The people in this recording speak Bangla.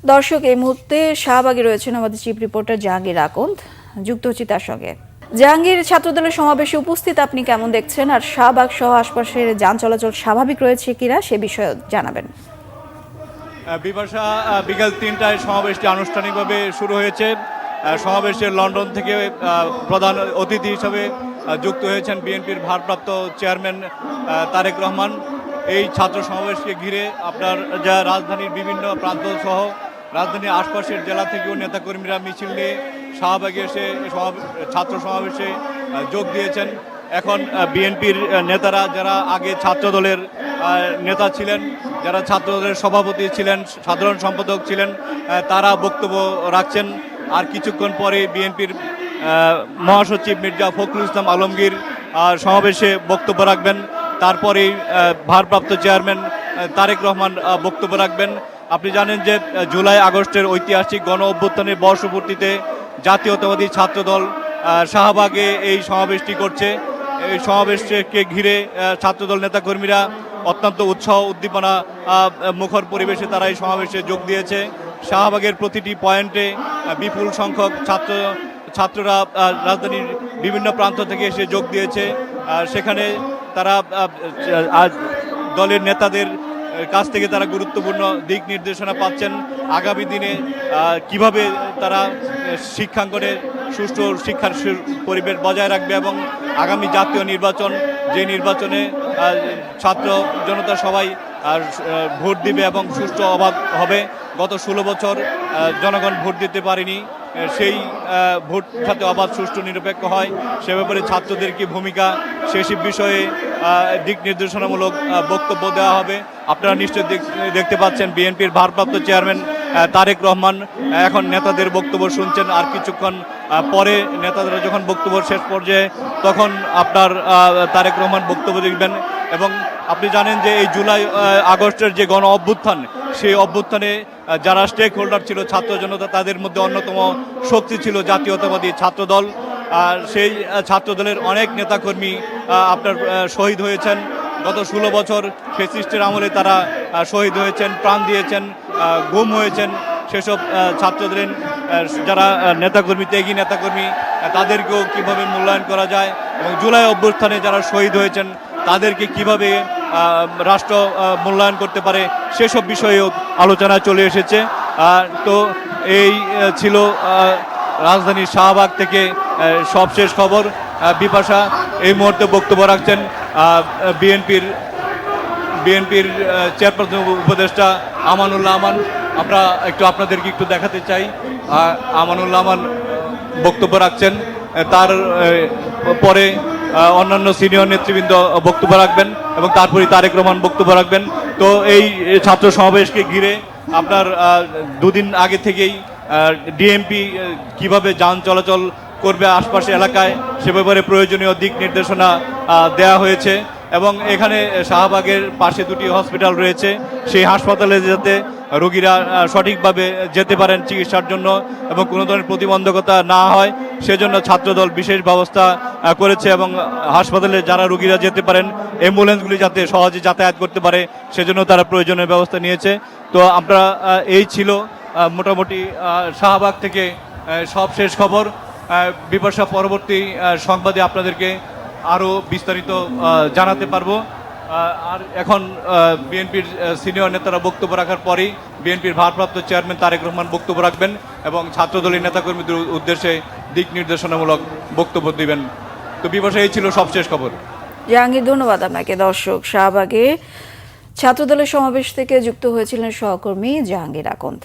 দর্শক, এই মুহূর্তে শাহবাগে রয়েছেন আমাদের চিফ রিপোর্টার জাহাঙ্গীর আকন্দ। যুক্ত হচ্ছি তার সঙ্গে। জাহাঙ্গীর, ছাত্রদলের সমাবেশে উপস্থিত আপনি কেমন দেখছেন, আর শাহবাগ সহ আশপাশের যান চলাচল স্বাভাবিক রয়েছে কিনা সে বিষয়ে জানাবেন। বিপাশা, বিকাল ৩টায় সমাবেশটি আনুষ্ঠানিকভাবে শুরু হয়েছে। সমাবেশে লন্ডন থেকে প্রধান অতিথি হিসাবে যুক্ত হয়েছেন বিএনপির ভারপ্রাপ্ত চেয়ারম্যান তারেক রহমান। এই ছাত্র সমাবেশকে ঘিরে আপনার যা রাজধানীর বিভিন্ন প্রান্ত সহ রাজধানীর আশপাশের জেলা থেকেও নেতাকর্মীরা মিছিল নিয়ে শাহবাগে এসে ছাত্র সমাবেশে যোগ দিয়েছেন। এখন বিএনপির নেতারা, যারা আগে ছাত্রদলের নেতা ছিলেন, যারা ছাত্রদলের সভাপতি ছিলেন, সাধারণ সম্পাদক ছিলেন, তারা বক্তব্য রাখছেন। আর কিছুক্ষণ পরে বিএনপির মহাসচিব মির্জা ফখরুল ইসলাম আলমগীর সমাবেশে বক্তব্য রাখবেন। তারপরেই ভারপ্রাপ্ত চেয়ারম্যান তারেক রহমান বক্তব্য রাখবেন। আপনি জানেন যে জুলাই আগস্টের ঐতিহাসিক গণ অভ্যুত্থানের বর্ষপূর্তিতে জাতীয়তাবাদী ছাত্রদল শাহবাগে এই সমাবেশটি করছে। এই সমাবেশকে ঘিরে ছাত্রদল নেতাকর্মীরা অত্যন্ত উৎসাহ উদ্দীপনা মুখর পরিবেশে তারা এই সমাবেশে যোগ দিয়েছে। শাহবাগের প্রতিটি পয়েন্টে বিপুল সংখ্যক ছাত্ররা রাজধানীর বিভিন্ন প্রান্ত থেকে এসে যোগ দিয়েছে। সেখানে তারা দলের নেতাদের কাছ থেকে তারা গুরুত্বপূর্ণ দিক নির্দেশনা পাচ্ছেন। আগামী দিনে কিভাবে তারা শিক্ষাঙ্গনে সুষ্ঠু শিক্ষার পরিবেশ বজায় রাখবে এবং আগামী জাতীয় নির্বাচন, যে নির্বাচনে ছাত্র জনতা সবাই ভোট দিবে এবং সুষ্ঠু অবাধ হবে। গত 16 বছর জনগণ ভোট দিতে পারেনি, সেই ভোট যাতে অবাধ, সুষ্ঠু, নিরপেক্ষ হয় সে ব্যাপারে ছাত্রদের কি ভূমিকা, সেসব বিষয়ে দিক নির্দেশনামূলক বক্তব্য দেওয়া হবে। আপনারা নিশ্চয়ই দেখতে পাচ্ছেন বিএনপির ভারপ্রাপ্ত চেয়ারম্যান তারেক রহমান এখন নেতাদের বক্তব্য শুনছেন। আর কিছুক্ষণ পরে নেতাদের যখন বক্তব্য শেষ পর্যায়ে তখন আপনার তারেক রহমান বক্তব্য দিবেন। এবং আপনি জানেন যে এই জুলাই আগস্টের যে গণ অভ্যুত্থান, সেই অভ্যুত্থানে যারা স্টেক হোল্ডার ছিল ছাত্র জনতা, তাদের মধ্যে অন্যতম শক্তি ছিল জাতীয়তাবাদী ছাত্রদল। সেই ছাত্রদলের অনেক নেতাকর্মী আপনার শহীদ হয়েছেন। গত 16 বছর ফ্যাসিস্টের আমলে তারা শহীদ হয়েছেন, প্রাণ দিয়েছেন, গুম হয়েছেন। সেসব ছাত্রদের যারা নেতাকর্মী, ত্যাগী নেতাকর্মী, তাদেরকেও কিভাবে মূল্যায়ন করা যায় এবং জুলাই অভ্যুত্থানে যারা শহীদ হয়েছেন তাদেরকে কিভাবে রাষ্ট্র মূল্যায়ন করতে পারে, সেসব বিষয়েও আলোচনা চলে এসেছে। তো এই ছিল রাজধানীর শাহবাগ থেকে সবশেষ খবর। বিপাশা এই মুহূর্তে বক্তব্য রাখছেন বিএনপির চেয়ারপারসন উপদেষ্টা আমানুল্লাহ আমান। আমরা আপনাদেরকে একটু দেখাতে চাই। আমানুল্লাহ আমান বক্তব্য রাখছেন, তার পরে অন্যান্য সিনিয়র নেতৃবৃন্দ বক্তব্য রাখবেন এবং তারপরে তারেক রহমান বক্তব্য রাখবেন। তো এই ছাত্র সমাবেশকে ঘিরে আপনার দুদিন আগে থেকেই ডিএমপি কিভাবে যান চলাচল করবে আশপাশে এলাকায় সে ব্যাপারে প্রয়োজনীয় দিক নির্দেশনা দেওয়া হয়েছে। এবং এখানে শাহবাগের পাশে দুটি হসপিটাল রয়েছে, সেই হাসপাতালে যাতে রোগীরা সঠিকভাবে যেতে পারেন চিকিৎসার জন্য এবং কোনো ধরনের প্রতিবন্ধকতা না হয় সেজন্য ছাত্রদল বিশেষ ব্যবস্থা করেছে। এবং হাসপাতালে যারা রোগীরা যেতে পারেন, অ্যাম্বুলেন্সগুলি যাতে সহজে যাতায়াত করতে পারে সেজন্য তারা প্রয়োজনীয় ব্যবস্থা নিয়েছে। তো আমরা এই ছিল মোটামুটি শাহবাগ থেকে সবশেষ খবর। বিপাশা, পরবর্তী সংবাদে আপনাদেরকে আরও বিস্তারিত জানাতে পারবো। আর এখন বিএনপির সিনিয়র নেতারা বক্তব্য রাখার পরেই বিএনপির ভারপ্রাপ্ত চেয়ারম্যান তারেক রহমান বক্তব্য রাখবেন এবং ছাত্রদলের নেতাকর্মীদের উদ্দেশ্যে দিক নির্দেশনামূলক বক্তব্য দিবেন। তো বিপাশা, এই ছিল সবশেষ খবর। জাহাঙ্গীর, ধন্যবাদ আপনাকে। দর্শক, শাহবাগে ছাত্রদলের সমাবেশ থেকে যুক্ত হয়েছিলেন সহকর্মী জাহাঙ্গীর আকন্দ।